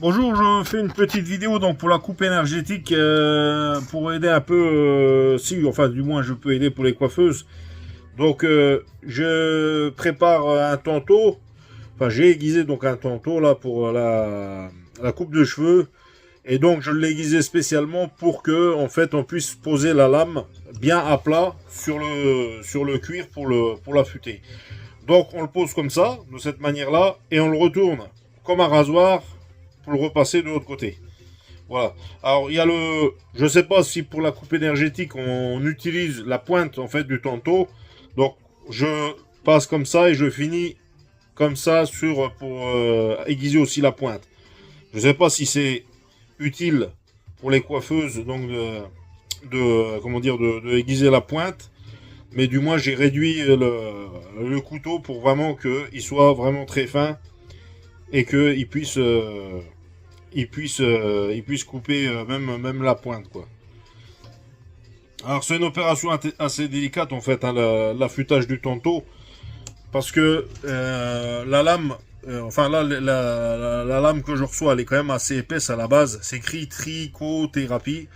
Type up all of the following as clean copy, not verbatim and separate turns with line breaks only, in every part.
Bonjour, je fais une petite vidéo donc pour la coupe énergétique pour aider un peu, si enfin du moins je peux aider pour les coiffeuses. Donc je prépare un tantôt, enfin j'ai aiguisé donc un tantôt là pour la coupe de cheveux et donc je l'ai aiguisé spécialement pour que en fait on puisse poser la lame bien à plat sur le cuir pour l'affûter. Donc on le pose comme ça, de cette manière-là, et on le retourne comme un rasoir pour le repasser de l'autre côté. Voilà. Alors il y a je sais pas si pour la coupe énergétique on utilise la pointe en fait du tantôt. Donc je passe comme ça et je finis comme ça pour aiguiser aussi la pointe. Je sais pas si c'est utile pour les coiffeuses donc comment dire de aiguiser la pointe. Mais du moins, j'ai réduit le couteau pour vraiment qu'il soit vraiment très fin et qu'il puisse, il puisse couper même la pointe, quoi. Alors, c'est une opération assez délicate, en fait, hein, l'affûtage du tantôt, parce que la lame, enfin là, la lame que je reçois, elle est quand même assez épaisse à la base. C'est écrit trichothérapie,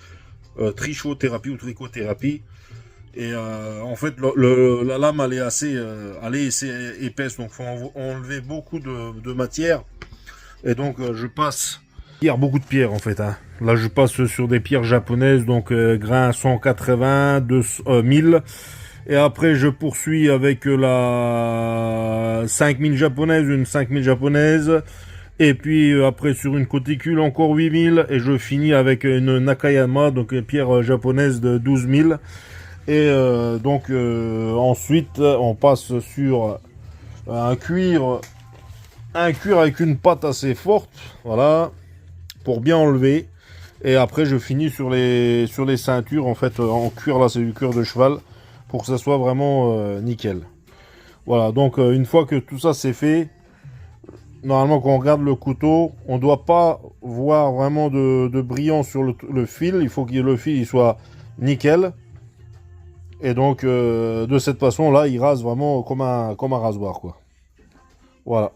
trichothérapie ou trichothérapie. Et en fait, la lame, elle est assez épaisse, donc il faut enlever beaucoup de matière. Et donc, je passe beaucoup de pierres en fait. Hein. Là, je passe sur des pierres japonaises, donc grain 180, 1000. Et après, je poursuis avec la 5000 japonaise, une 5000 japonaise. Et puis après, sur une cuticule, encore 8000. Et je finis avec une Nakayama, donc une pierre japonaise de 12000. Et donc ensuite on passe sur un cuir avec une pâte assez forte, voilà, pour bien enlever. Et après je finis sur les ceintures en fait en cuir, là c'est du cuir de cheval pour que ça soit vraiment nickel. Voilà, donc une fois que tout ça c'est fait, normalement quand on regarde le couteau, on doit pas voir vraiment de brillant sur le fil. Il faut que le fil il soit nickel. Et donc, de cette façon-là, il rase vraiment comme un rasoir, quoi. Voilà.